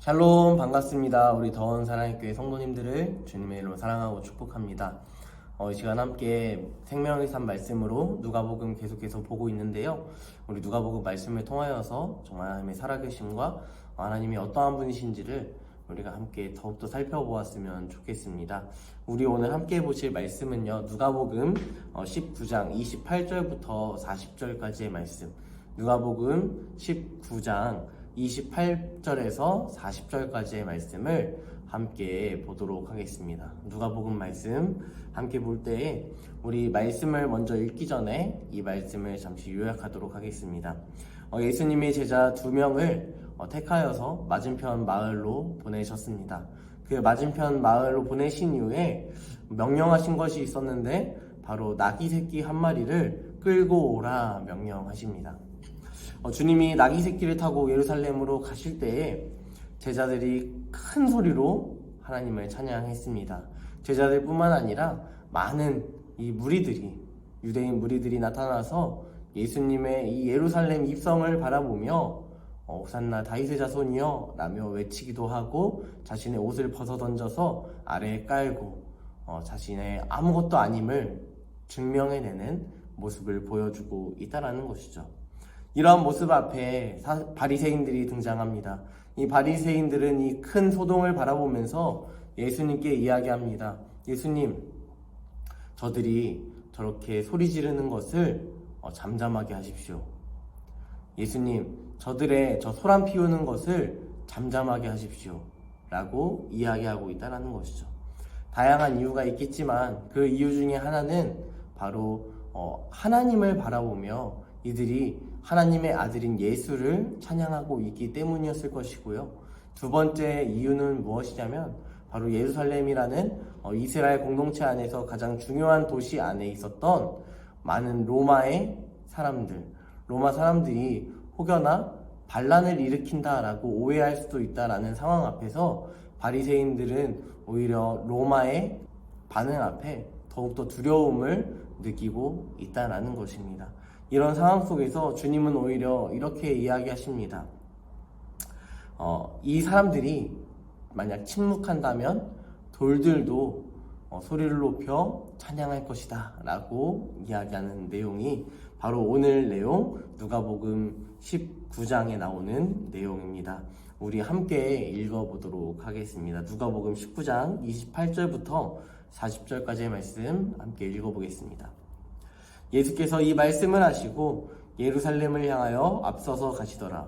샬롬 반갑습니다. 우리 더운 사랑의 교회 성도님들을 주님의 이름으로 사랑하고 축복합니다. 이 시간 함께 생명의 산 말씀으로 누가복음 계속해서 보고 있는데요. 우리 누가복음 말씀을 통하여서 정말 하나님의 살아계심과 하나님이 어떠한 분이신지를 우리가 함께 더욱더 살펴보았으면 좋겠습니다. 우리 오늘 함께 보실 말씀은요, 누가복음 19장 28절부터 40절까지의 말씀, 누가복음 19장 28절에서 40절까지의 말씀을 함께 보도록 하겠습니다. 누가복음 말씀 함께 볼 때에 우리 말씀을 먼저 읽기 전에 이 말씀을 잠시 요약하도록 하겠습니다. 예수님이 제자 2명을 택하여서 맞은편 마을로 보내셨습니다. 그 맞은편 마을로 보내신 이후에 명령하신 것이 있었는데 바로 나귀 새끼 한 마리를 끌고 오라 명령하십니다. 주님이 나귀 새끼를 타고 예루살렘으로 가실 때에 제자들이 큰 소리로 하나님을 찬양했습니다. 제자들뿐만 아니라 많은 이 무리들이, 유대인 무리들이 나타나서 예수님의 이 예루살렘 입성을 바라보며 호산나 다윗의 자손이여 라며 외치기도 하고 자신의 옷을 벗어 던져서 아래에 깔고 자신의 아무것도 아님을 증명해내는 모습을 보여주고 있다는 것이죠. 이러한 모습 앞에 바리새인들이 등장합니다. 이 바리새인들은 이 큰 소동을 바라보면서 예수님께 이야기합니다. 예수님, 저들이 저렇게 소리 지르는 것을 잠잠하게 하십시오. 예수님, 저들의 저 소란 피우는 것을 잠잠하게 하십시오. 라고 이야기하고 있다는 것이죠. 다양한 이유가 있겠지만 그 이유 중에 하나는 바로 하나님을 바라보며 이들이 하나님의 아들인 예수를 찬양하고 있기 때문이었을 것이고요. 두 번째 이유는 무엇이냐면 바로 예루살렘이라는 이스라엘 공동체 안에서 가장 중요한 도시 안에 있었던 많은 로마의 사람들, 로마 사람들이 혹여나 반란을 일으킨다라고 오해할 수도 있다라는 상황 앞에서 바리새인들은 오히려 로마의 반응 앞에 더욱더 두려움을 느끼고 있다라는 것입니다. 이런 상황 속에서 주님은 오히려 이렇게 이야기하십니다. 이 사람들이 만약 침묵한다면 돌들도 소리를 높여 찬양할 것이다 라고 이야기하는 내용이 바로 오늘 내용 누가복음 19장에 나오는 내용입니다. 우리 함께 읽어보도록 하겠습니다. 누가복음 19장 28절부터 40절까지의 말씀 함께 읽어보겠습니다. 예수께서 이 말씀을 하시고 예루살렘을 향하여 앞서서 가시더라.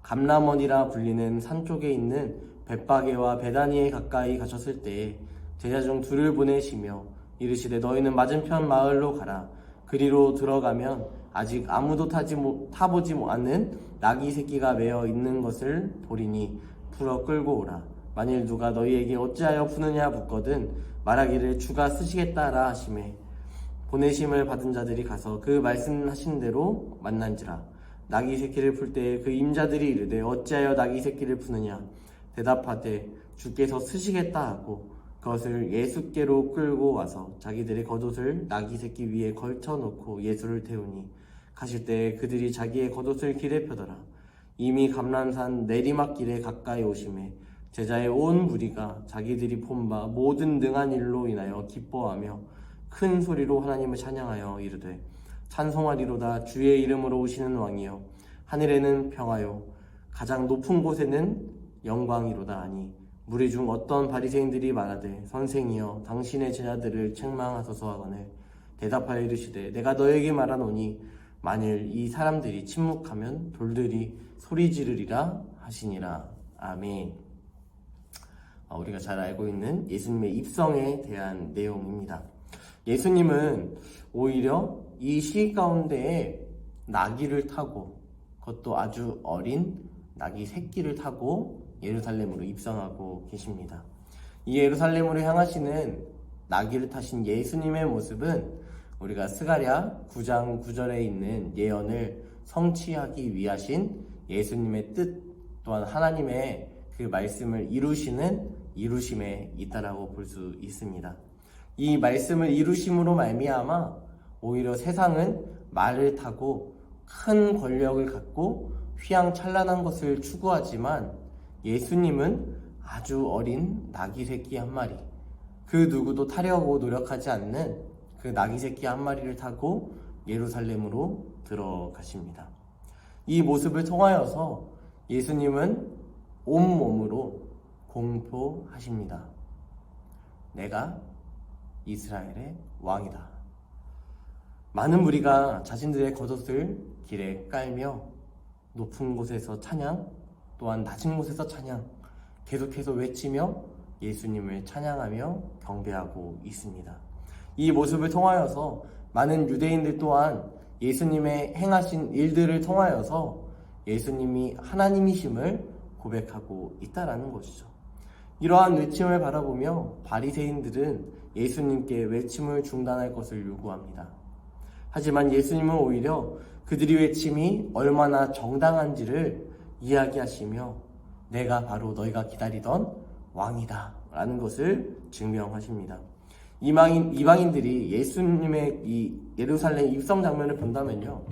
감람원이라 불리는 산 쪽에 있는 벳바게와 베다니에 가까이 가셨을 때에 제자 중 둘을 보내시며 이르시되 너희는 맞은편 마을로 가라. 그리로 들어가면 아직 아무도 타보지 않은 나귀 새끼가 매어 있는 것을 보리니 풀어 끌고 오라. 만일 누가 너희에게 어찌하여 푸느냐 묻거든 말하기를 주가 쓰시겠다라 하시매 보내심을 받은 자들이 가서 그 말씀하신 대로 만난지라. 나귀 새끼를 풀 때에 그 임자들이 이르되 어찌하여 나귀 새끼를 푸느냐 대답하되 주께서 쓰시겠다 하고 그것을 예수께로 끌고 와서 자기들의 겉옷을 나귀 새끼 위에 걸쳐놓고 예수를 태우니 가실 때에 그들이 자기의 겉옷을 길에 펴더라. 이미 감람산 내리막길에 가까이 오심에 제자의 온 무리가 자기들이 본 바 모든 능한 일로 인하여 기뻐하며 큰 소리로 하나님을 찬양하여 이르되 찬송하리로다. 주의 이름으로 오시는 왕이여 하늘에는 평화요 가장 높은 곳에는 영광이로다 하니 무리 중 어떤 바리새인들이 말하되 선생이여 당신의 제자들을 책망하소서 하거늘 대답하여 이르시되 내가 너에게 말하노니 만일 이 사람들이 침묵하면 돌들이 소리 지르리라 하시니라. 아멘. 우리가 잘 알고 있는 예수님의 입성에 대한 내용입니다. 예수님은 오히려 이 시기 가운데에 나귀를 타고 그것도 아주 어린 나귀 새끼를 타고 예루살렘으로 입성하고 계십니다. 이 예루살렘으로 향하시는 나귀를 타신 예수님의 모습은 우리가 스가랴 9장 9절에 있는 예언을 성취하기 위하신 예수님의 뜻 또한 하나님의 그 말씀을 이루심에 있다라고 볼 수 있습니다. 이 말씀을 이루심으로 말미암아 오히려 세상은 말을 타고 큰 권력을 갖고 휘황찬란한 것을 추구하지만 예수님은 아주 어린 나귀 새끼 한 마리, 그 누구도 타려고 노력하지 않는 그 나귀 새끼 한 마리를 타고 예루살렘으로 들어가십니다. 이 모습을 통하여서 예수님은 온몸으로 공포하십니다. 내가 이스라엘의 왕이다. 많은 무리가 자신들의 겉옷을 길에 깔며 높은 곳에서 찬양, 또한 낮은 곳에서 찬양, 계속해서 외치며 예수님을 찬양하며 경배하고 있습니다. 이 모습을 통하여서 많은 유대인들 또한 예수님의 행하신 일들을 통하여서 예수님이 하나님이심을 고백하고 있다라는 것이죠. 이러한 외침을 바라보며 바리새인들은 예수님께 외침을 중단할 것을 요구합니다. 하지만 예수님은 오히려 그들이 외침이 얼마나 정당한지를 이야기하시며 내가 바로 너희가 기다리던 왕이다 라는 것을 증명하십니다. 이방인들이 예수님의 이 예루살렘 입성 장면을 본다면요,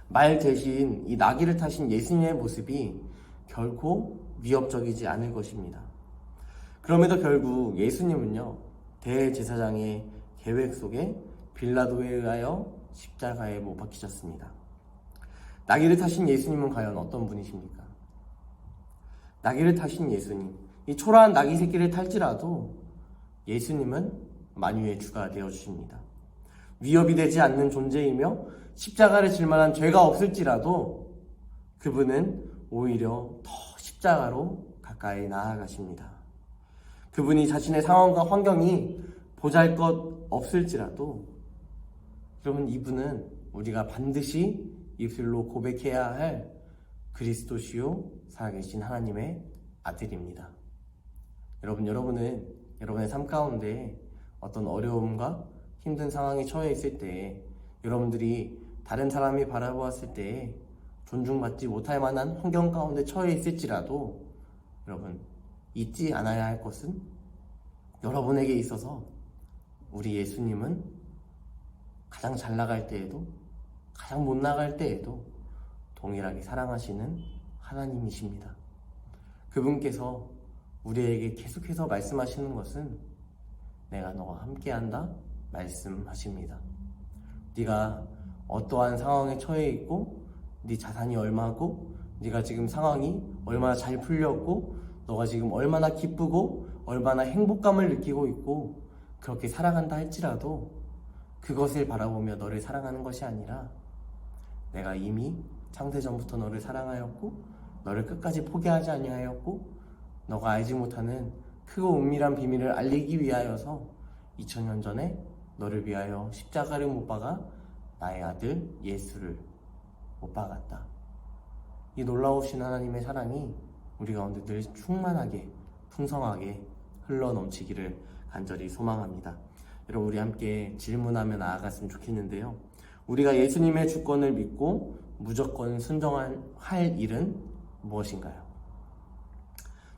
말 대신 이 나귀를 타신 예수님의 모습이 결코 위협적이지 않을 것입니다. 그럼에도 결국 예수님은요, 대제사장의 계획 속에 빌라도에 의하여 십자가에 못 박히셨습니다. 나귀를 타신 예수님은 과연 어떤 분이십니까? 나귀를 타신 예수님, 이 초라한 나귀 새끼를 탈지라도 예수님은 만유의 주가 되어주십니다. 위협이 되지 않는 존재이며 십자가를 질 만한 죄가 없을지라도 그분은 오히려 더 십자가로 가까이 나아가십니다. 그분이 자신의 상황과 환경이 보잘것 없을지라도 그러면 이분은 우리가 반드시 입술로 고백해야 할 그리스도시요 살아계신 하나님의 아들입니다. 여러분은 여러분의 삶 가운데 어떤 어려움과 힘든 상황에 처해 있을 때, 여러분들이 다른 사람이 바라보았을 때 존중받지 못할 만한 환경 가운데 처해 있을지라도 여러분 잊지 않아야 할 것은 여러분에게 있어서 우리 예수님은 가장 잘 나갈 때에도 가장 못 나갈 때에도 동일하게 사랑하시는 하나님이십니다. 그분께서 우리에게 계속해서 말씀하시는 것은 내가 너와 함께한다 말씀하십니다. 네가 어떠한 상황에 처해 있고 네 자산이 얼마고 네가 지금 상황이 얼마나 잘 풀렸고 너가 지금 얼마나 기쁘고 얼마나 행복감을 느끼고 있고 그렇게 살아간다 할지라도 그것을 바라보며 너를 사랑하는 것이 아니라 내가 이미 창세전부터 너를 사랑하였고 너를 끝까지 포기하지 아니하였고 너가 알지 못하는 크고 은밀한 비밀을 알리기 위하여서 2000년 전에 너를 위하여 십자가를 못 박아 나의 아들 예수를 못 박았다. 이 놀라우신 하나님의 사랑이 우리 가운데 늘 충만하게 풍성하게 흘러넘치기를 간절히 소망합니다. 여러분, 우리 함께 질문하며 나아갔으면 좋겠는데요, 우리가 예수님의 주권을 믿고 무조건 순종할 일은 무엇인가요?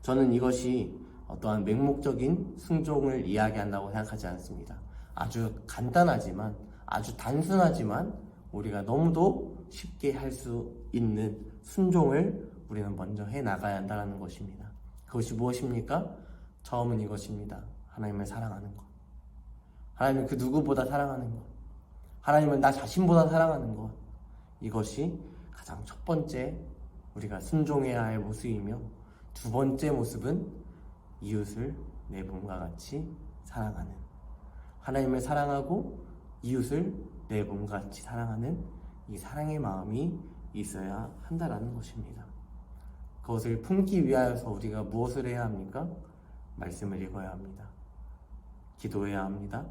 저는 이것이 어떠한 맹목적인 순종을 이야기한다고 생각하지 않습니다. 아주 간단하지만 아주 단순하지만 우리가 너무도 쉽게 할 수 있는 순종을 우리는 먼저 해나가야 한다는 것입니다. 그것이 무엇입니까? 처음은 이것입니다. 하나님을 사랑하는 것. 하나님을 그 누구보다 사랑하는 것. 하나님을 나 자신보다 사랑하는 것. 이것이 가장 첫 번째 우리가 순종해야 할 모습이며, 두 번째 모습은 이웃을 내 몸과 같이 사랑하는, 하나님을 사랑하고 이웃을 내 몸과 같이 사랑하는 이 사랑의 마음이 있어야 한다라는 것입니다. 그것을 품기 위하여서 우리가 무엇을 해야 합니까? 말씀을 읽어야 합니다. 기도해야 합니다.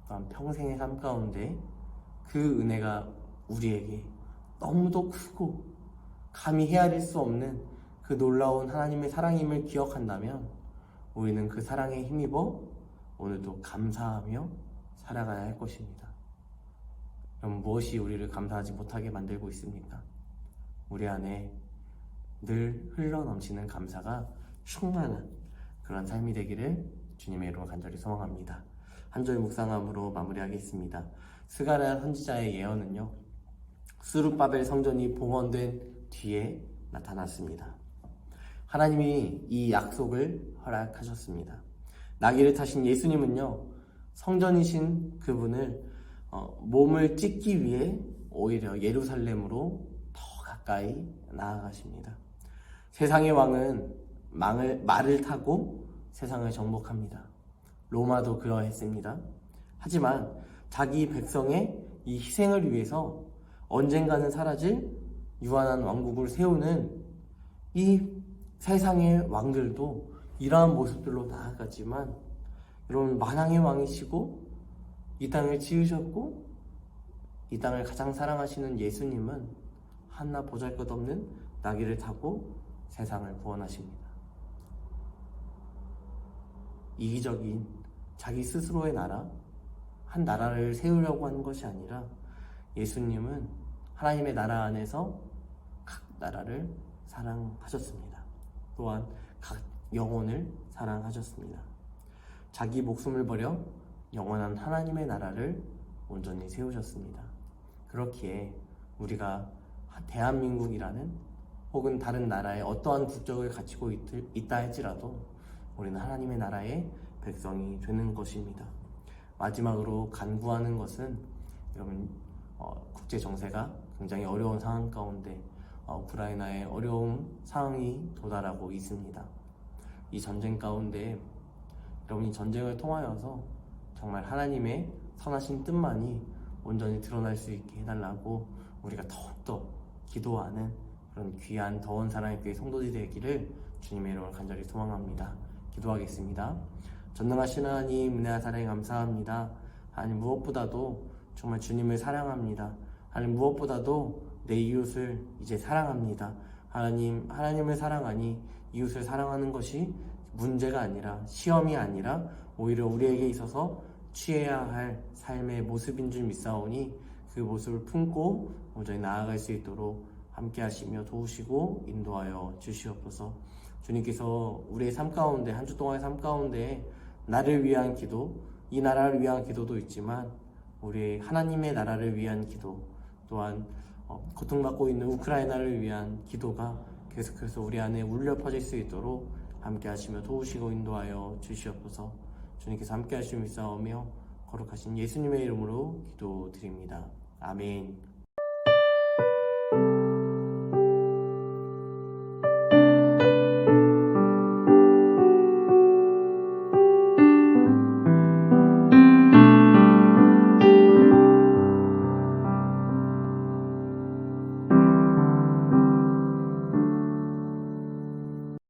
또한 평생의 삶 가운데 그 은혜가 우리에게 너무도 크고 감히 헤아릴 수 없는 그 놀라운 하나님의 사랑임을 기억한다면 우리는 그 사랑에 힘입어 오늘도 감사하며 살아가야 할 것입니다. 그럼 무엇이 우리를 감사하지 못하게 만들고 있습니까? 우리 안에 늘 흘러넘치는 감사가 충만한 그런 삶이 되기를 주님의 이름으로 간절히 소망합니다. 한 절 묵상함으로 마무리하겠습니다. 스가랴 선지자의 예언은요, 수룹바벨 성전이 봉헌된 뒤에 나타났습니다. 하나님이 이 약속을 허락하셨습니다. 나귀를 타신 예수님은요, 성전이신 그분을 몸을 찢기 위해 오히려 예루살렘으로 더 가까이 나아가십니다. 세상의 왕은 말을 타고 세상을 정복합니다. 로마도 그러했습니다. 하지만 자기 백성의 이 희생을 위해서 언젠가는 사라질 유한한 왕국을 세우는 이 세상의 왕들도 이러한 모습들로 나아가지만, 여러분, 만왕의 왕이시고 이 땅을 지으셨고 이 땅을 가장 사랑하시는 예수님은 한낱 보잘것없는 나귀를 타고 세상을 구원하십니다. 이기적인 자기 스스로의 나라, 한 나라를 세우려고 하는 것이 아니라 예수님은 하나님의 나라 안에서 각 나라를 사랑하셨습니다. 또한 각 영혼을 사랑하셨습니다. 자기 목숨을 버려 영원한 하나님의 나라를 온전히 세우셨습니다. 그렇기에 우리가 대한민국이라는 혹은 다른 나라의 어떠한 국적을 가지고 있다 할지라도 우리는 하나님의 나라의 백성이 되는 것입니다. 마지막으로 간구하는 것은, 여러분, 국제 정세가 굉장히 어려운 상황 가운데 우크라이나의 어려운 상황이 도달하고 있습니다. 이 전쟁 가운데 여러분이 전쟁을 통하여서 정말 하나님의 선하신 뜻만이 온전히 드러날 수 있게 해달라고 우리가 더욱더 기도하는 그런 귀한 더운 사랑의 교회 성도들이 되기를 주님의 이름으로 간절히 소망합니다. 기도하겠습니다. 전능하신 하나님, 은혜와 사랑에 감사합니다. 하나님, 무엇보다도 정말 주님을 사랑합니다. 하나님, 무엇보다도 내 이웃을 이제 사랑합니다. 하나님을 사랑하니 이웃을 사랑하는 것이 문제가 아니라, 시험이 아니라 오히려 우리에게 있어서 취해야 할 삶의 모습인 줄 믿사오니 그 모습을 품고 온전히 나아갈 수 있도록 함께 하시며 도우시고 인도하여 주시옵소서. 주님께서 우리의 삶 가운데, 한 주 동안의 삶 가운데 나를 위한 기도, 이 나라를 위한 기도도 있지만 우리 하나님의 나라를 위한 기도, 또한 고통받고 있는 우크라이나를 위한 기도가 계속해서 우리 안에 울려 퍼질 수 있도록 함께 하시며 도우시고 인도하여 주시옵소서. 주님께서 함께 하시며 믿사오며 거룩하신 예수님의 이름으로 기도드립니다. 아멘.